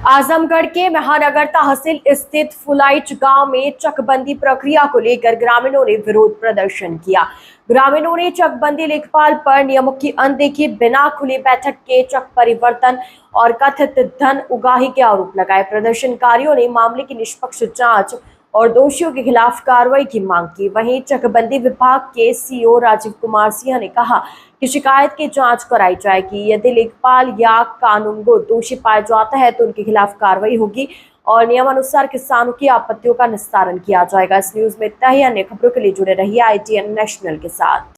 आजमगढ़ के महानगर तहसील स्थित फुलाइच गांव में चकबंदी प्रक्रिया को लेकर ग्रामीणों ने विरोध प्रदर्शन किया। ग्रामीणों ने चकबंदी लेखपाल पर नियमों की अनदेखी, बिना खुली बैठक के चक परिवर्तन और कथित धन उगाही के आरोप लगाए। प्रदर्शनकारियों ने मामले की निष्पक्ष जांच और दोषियों के खिलाफ कार्रवाई की मांग की। वहीं चकबंदी विभाग के सीओ राजीव कुमार सिंह ने कहा कि शिकायत की जांच कराई जाएगी। यदि लेखपाल या कानूनगो दोषी पाया जाता है तो उनके खिलाफ कार्रवाई होगी और नियमानुसार किसानों की आपत्तियों का निस्तारण किया जाएगा। इस न्यूज में इतना ही। अन्य खबरों के लिए जुड़े रहिए ITN नेशनल के साथ।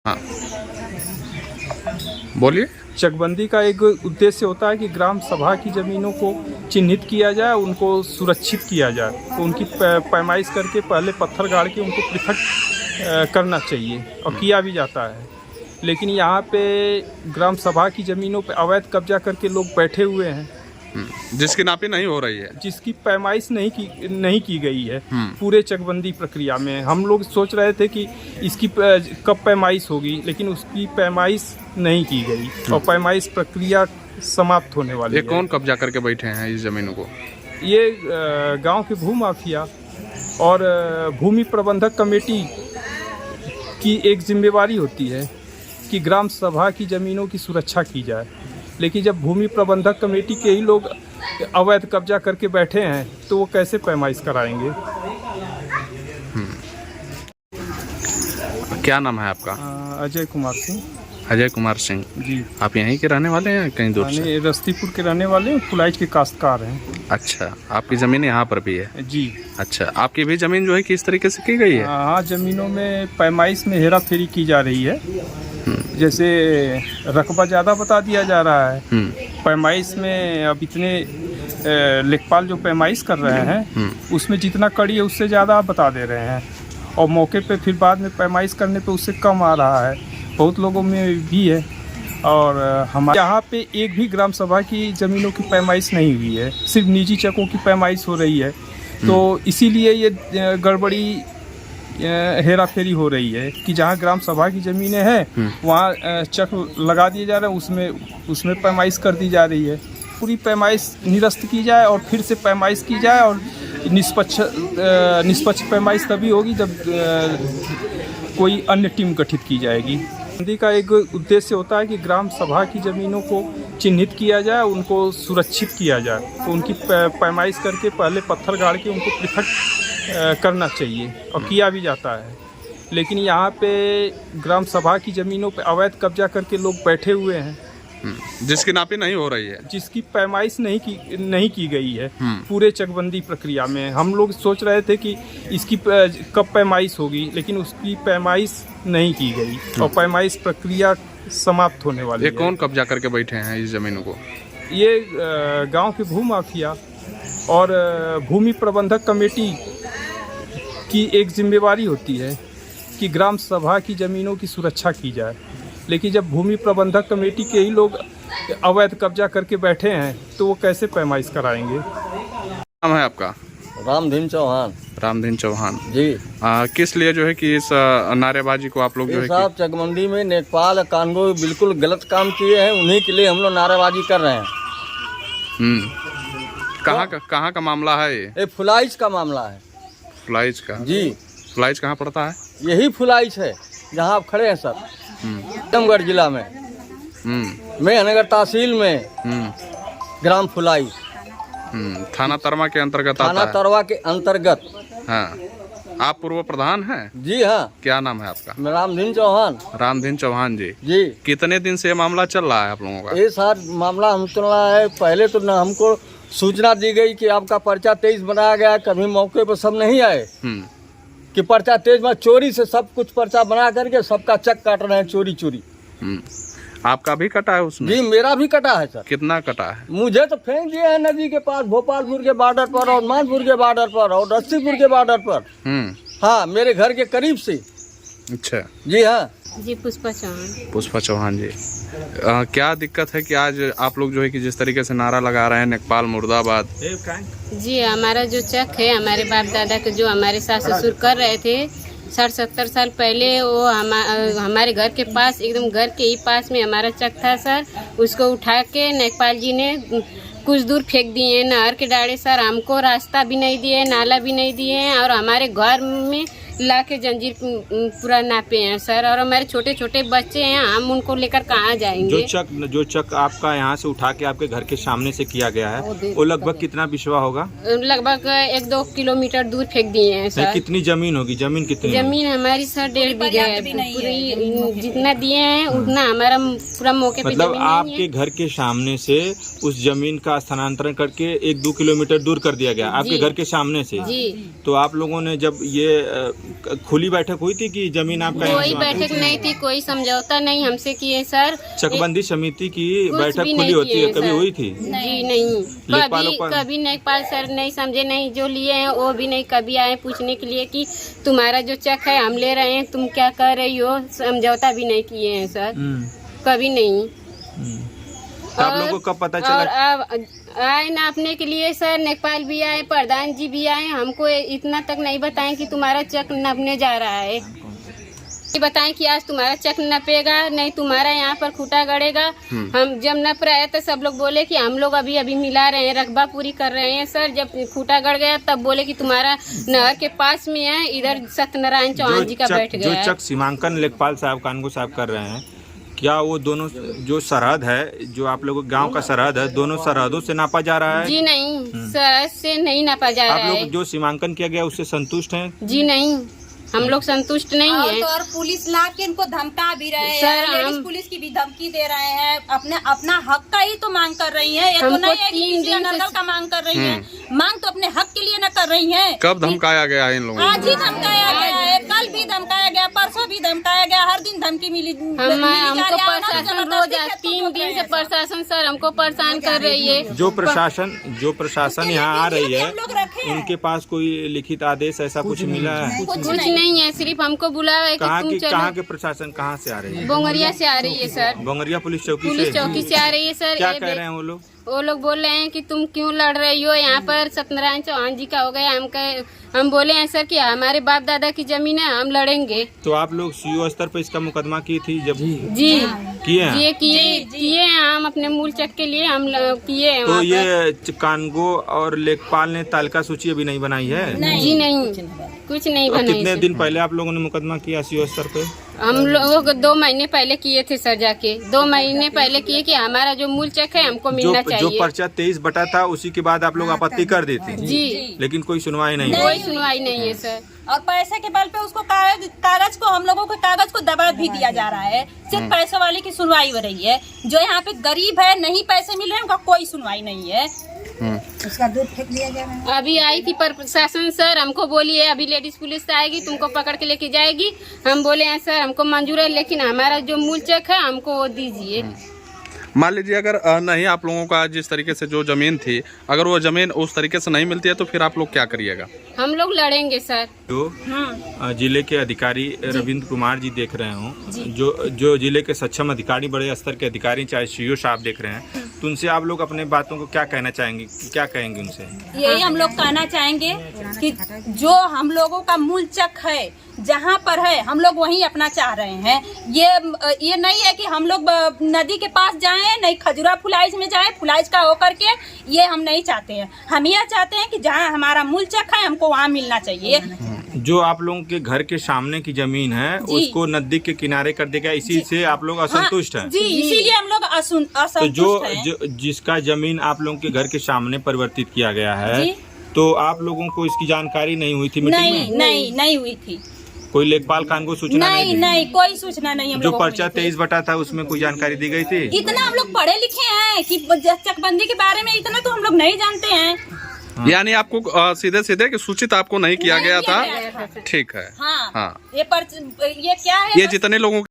हाँ, बोलिए। चकबंदी का एक उद्देश्य होता है कि ग्राम सभा की ज़मीनों को चिन्हित किया जाए, उनको सुरक्षित किया जाए। तो उनकी पैमाइश करके पहले पत्थर गाड़ के उनको पृथक करना चाहिए और किया भी जाता है। लेकिन यहाँ पे ग्राम सभा की ज़मीनों पे अवैध कब्जा करके लोग बैठे हुए हैं, जिसकी नापी नहीं हो रही है, जिसकी पैमाइश नहीं की गई है। पूरे चकबंदी प्रक्रिया में हम लोग सोच रहे थे कि इसकी कब पैमाइश होगी, लेकिन उसकी पैमाइश नहीं की गई और पैमाइश प्रक्रिया समाप्त होने वाली है। ये कौन कब्जा करके बैठे हैं इस जमीनों को? ये गांव के भूमाफिया और भूमि प्रबंधक कमेटी की एक जिम्मेवारी होती है कि ग्राम सभा की ज़मीनों की सुरक्षा की जाए। लेकिन जब भूमि प्रबंधक कमेटी के ही लोग अवैध कब्जा करके बैठे हैं तो वो कैसे पैमाइश कराएंगे? क्या नाम है आपका? अजय कुमार सिंह। अजय कुमार सिंह जी। आप यहीं के रहने वाले हैं कहीं दूर से? रस्तीपुर के रहने वाले हैं, फुलाइच के काश्तकार हैं। अच्छा, आपकी ज़मीन यहाँ पर भी है? जी। अच्छा, आपकी भी ज़मीन जो है किस तरीके से की गई है? हाँ, ज़मीनों में पैमाइश में हेरा फेरी की जा रही है। जैसे रकबा ज़्यादा बता दिया जा रहा है पैमाइश में। अब इतने लेखपाल जो पैमाइश कर रहे हैं उसमें जितना कड़ी है उससे ज़्यादा बता दे रहे हैं और मौके पे फिर बाद में पैमाइश करने पे उससे कम आ रहा है। बहुत लोगों में भी है। और हमारे यहाँ पे एक भी ग्राम सभा की ज़मीनों की पैमाइश नहीं हुई है, सिर्फ निजी चकों की पैमाइश हो रही है। तो इसीलिए ये गड़बड़ी हेरा फेरी हो रही है कि जहाँ ग्राम सभा की ज़मीनें हैं वहाँ चक लगा दिए जा रहे हैं, उसमें पैमाइश कर दी जा रही है। पूरी पैमाइश निरस्त की जाए और फिर से पैमाइश की जाए और निष्पक्ष पैमाइश तभी होगी जब कोई अन्य टीम गठित की जाएगी। चकबंदी का एक उद्देश्य होता है कि ग्राम सभा की ज़मीनों को चिन्हित किया जाए, उनको सुरक्षित किया जाए। तो उनकी पैमाइश करके पहले पत्थर गाड़ के उनको पृथक करना चाहिए और किया भी जाता है। लेकिन यहाँ पे ग्राम सभा की ज़मीनों पे अवैध कब्जा करके लोग बैठे हुए हैं, जिसकी नापी नहीं हो रही है, जिसकी पैमाइश नहीं की गई है। पूरे चकबंदी प्रक्रिया में हम लोग सोच रहे थे कि इसकी कब पैमाइश होगी, लेकिन उसकी पैमाइश नहीं की गई और पैमाइश प्रक्रिया समाप्त होने वाली है। ये कौन कब्जा करके बैठे हैं इस ज़मीनों को? ये गांव के भूमाफिया और भूमि प्रबंधक कमेटी की एक जिम्मेवारी होती है कि ग्राम सभा की ज़मीनों की सुरक्षा की जाए। लेकिन जब भूमि प्रबंधक कमेटी के ही लोग अवैध कब्जा करके बैठे हैं तो वो कैसे पैमाइश कराएंगे? नाम है आपका? रामधीन चौहान। रामधीन चौहान जी। किस लिए जो है कि इस नारेबाजी को आप लोग जो है साहब चकबंदी में लेखपाल कानूनगो बिल्कुल गलत काम किए हैं, उन्हीं के लिए हम लोग नारेबाजी कर रहे हैं। कहाँ का मामला है ये? फुलाइच का मामला है। फुलाइच का? जी। फुलाइच कहाँ पड़ता है? यही फुलाइच है जहाँ आप खड़े हैं सर, आजमगढ़ जिला में, महानगर तहसील में ग्राम फुलाइच, थाना तरवा के अंतर्गत आता है। थाना तरवा के अंतर्गत। हाँ, आप पूर्व प्रधान हैं? जी हाँ। क्या नाम है आपका? रामधीन चौहान। रामधीन चौहान जी। जी। कितने दिन से ये मामला चल रहा है आप लोगों का? ये सर मामला हम चल रहा है, पहले तो न हमको सूचना दी गई कि आपका पर्चा 23 बनाया गया, कभी मौके पर सब नहीं आए कि पर्चा 23 में चोरी से सब कुछ पर्चा बना करके सबका चेक काट रहे हैं चोरी चोरी। आपका भी कटा है उसमें? जी, मेरा भी कटा है सर। कितना कटा है? मुझे तो फेंक दिए हैं नदी के पास, भोपालपुर के बॉर्डर पर और मानपुर के बॉर्डर पर और रस्तीपुर के बॉर्डर पर। हाँ, मेरे घर के करीब से। अच्छा। जी हाँ। जी, पुष्पा चौहान। पुष्पा चौहान जी, क्या दिक्कत है कि आज आप लोग जो है कि जिस तरीके से नारा लगा रहे हैं लेखपाल मुर्दाबाद? जी, हमारा जो चक है, हमारे बाप दादा के जो हमारे सास ससुर कर रहे थे 60-70 साल पहले, वो हमारे घर के पास, एकदम घर के ही पास में हमारा चक था सर। उसको उठा के लेखपाल जी ने कुछ दूर फेंक दिए हैं नहर के डाड़े सर। हमको रास्ता भी नहीं दिए, नाला भी नहीं दिए हैं और हमारे घर में ला के जंजीर पूरा नापे हैं सर। और हमारे छोटे छोटे बच्चे हैं, हम उनको लेकर कहाँ जाएंगे। जो चक आपका यहाँ से उठा के आपके घर के सामने से किया गया है वो लगभग कितना बिस्वा होगा? लगभग 1-2 किलोमीटर दूर फेंक दिए हैं सर। कितनी जमीन होगी? जमीन कितनी? जमीन हमारी सर 1.5 बीघा है। पूरी जितना दिए हैं उतना हमारा पूरा मौके पे मतलब जमीन नहीं आपके है। घर के सामने से उस जमीन का स्थानांतरण करके 1-2 किलोमीटर दूर कर दिया गया आपके घर के सामने से। जी। तो आप लोगों ने जब ये खुली बैठक हुई थी कि जमीन आपका? कोई बैठक नहीं थी, कोई समझौता नहीं हमसे किए सर। चकबंदी समिति की कुछ बैठक भी खुली नहीं होती है, किए कभी सर। हुई थी? जी नहीं, कभी लेखपाल सर नहीं समझे, नहीं जो लिए हैं वो भी नहीं कभी आए पूछने के लिए कि तुम्हारा जो चेक है हम ले रहे हैं, तुम क्या कर रही हो। समझौता भी नहीं किए हैं सर, कभी नहीं। तो आप लोगों को कब पता चला? और अब आए नापने के लिए सर, लेखपाल भी आए, प्रधान जी भी आए, हमको इतना तक नहीं बताएं कि तुम्हारा चेक नपने जा रहा है। बताएं कि आज तुम्हारा चेक नपेगा, नहीं तुम्हारा यहाँ पर खूटा गड़ेगा। हम जब नप रहे हैं तो सब लोग बोले कि हम लोग अभी मिला रहे हैं, रकबा पूरी कर रहे हैं सर। जब खूटा गड़ गया तब बोले कि तुम्हारा नहर के पास में है, इधर सत्यनारायण चौहान जी का बैठ गया जो है। चक सीमांकन लेखपाल साहब कानगो साहब कर रहे हैं, क्या वो दोनों जो सरहद है, जो आप लोगों गांव का सरहद है, दोनों सरहदों से नापा जा रहा है? जी नहीं, सरहद से नहीं नापा जा रहा आप है। लोग जो सीमांकन किया गया उससे संतुष्ट हैं? जी नहीं, हम लोग संतुष्ट नहीं है। और पुलिस ला के इनको धमका भी रहे सर, हैं, लेडीज हम- पुलिस की भी धमकी दे रहे हैं। अपना हक का ही तो मांग कर रही हैं। ये तो हमको नहीं है कि 3 किसी दिन से- अनर्गल का मांग कर रही हैं। मांग तो अपने हक के लिए न कर रही हैं। कब धमकाया गया है इन लोगों को? आज ही धमकाया गया है, कल भी धमकाया गया, परसों भी धमकाया गया, हर दिन धमकी मिली जा हमको रही है। और प्रशासन रोज जबरदस्ती 3 दिन से प्रशासन सर हमको परेशान कर रही है। जो प्रशासन यहाँ आ रही है, हम लोग रखे हैं। उनके पास कोई लिखित आदेश ऐसा कुछ मिला है? कुछ नहीं है, सिर्फ हमको बुलाया है कि तुम चलो। कहाँ के प्रशासन कहाँ से आ रही है? बोंगरिया से आ रही है सर, बोंगरिया पुलिस चौकी पुलिस से? चौकी से आ रही है सर। क्या कह रहे हैं वो लोग? वो लोग बोल रहे हैं कि तुम क्यों लड़ रही हो, यहाँ पर सत्यनारायण चौहान जी का हो गया। हम बोले हैं सर कि हमारे बाप दादा की जमीन है, हम लड़ेंगे। तो आप लोग सीओ स्तर पर इसका मुकदमा की थी जब? जी किए हैं? ये किए हैं हम अपने मूल चक के लिए, हम किए हैं तो वहाँ ये कानगो और लेखपाल ने तालिका सूची अभी नहीं बनाई है? पर। जी नहीं, कुछ नहीं और बनाई कितने सर। दिन पहले आप लोगों ने मुकदमा किया सीओ स्तर पे? हम लोग 2 महीने पहले किए थे सर, जाके 2 महीने पहले किए कि हमारा जो मूल चेक है हमको मिलना जो चाहिए। पर्चा 23 बटा था उसी के बाद आप लोग आपत्ति कर देते, जी, लेकिन कोई सुनवाई नहीं हुई। कोई सुनवाई नहीं है सर। और पैसे के बल पे उसको कागज को, हम लोगों को कागज को दबा भी दिया जा रहा है। सिर्फ पैसे वाले की सुनवाई हो रही है। जो यहाँ पे गरीब है, नहीं पैसे मिल रहे हैं, उनका कोई सुनवाई नहीं है। उसका दूध फेंक दिया जा रहा है। अभी आई थी प्रशासन सर, हमको बोली है अभी लेडीज पुलिस आएगी, तुमको पकड़ के लेके जाएगी। हम बोले हैं सर हमको मंजूर है, लेकिन हमारा जो मूल चेक है हमको वो दीजिए। मान लीजिए अगर नहीं आप लोगों का जिस तरीके से जो जमीन थी, अगर वो जमीन उस तरीके से नहीं मिलती है तो फिर आप लोग क्या करिएगा? हम लोग लड़ेंगे सर। जो जिले के अधिकारी रविंद्र कुमार जी देख रहे हो, जो जिले के सक्षम अधिकारी, बड़े स्तर के अधिकारी, चाहे सीओ साहब देख रहे हैं, तो उनसे आप लोग अपने बातों को क्या कहना चाहेंगे, क्या कहेंगे उनसे? यही हम लोग कहना चाहेंगे कि जो हम लोगों का मूल चक है, जहाँ पर है हम लोग वहीं अपना चाह रहे हैं। ये नहीं है कि हम लोग नदी के पास जाएं, नहीं खजुरा फुलाइज में जाएं, फुलाइज का होकर के, ये हम नहीं चाहते हैं। हम यह चाहते हैं कि जहाँ हमारा मूल चक है हमको वहाँ मिलना चाहिए। जो आप लोगों के घर के सामने की जमीन है उसको नदी के किनारे कर देगा, इसी से आप लोग असंतुष्ट हैं? जी, इसीलिए हम लोग तो असंतुष्ट हैं। जिसका जमीन आप लोगों के घर के सामने परिवर्तित किया गया है, तो आप लोगों को इसकी जानकारी नहीं हुई थी मीटिंग में? नहीं हुई थी। कोई लेखपाल कान को सूचना नहीं दी? नहीं, कोई सूचना नहीं। हम जो लोगों को पर्चा मिली थी। 23 बटा था उसमें कोई जानकारी दी गई थी? इतना हम लोग पढ़े लिखे हैं कि चकबंदी के बारे में इतना तो हम लोग नहीं जानते हैं। यानी आपको सीधे सीधे कि सूचित आपको नहीं किया गया था? ठीक है। हाँ, हाँ। ये क्या है? ये जितने लोगों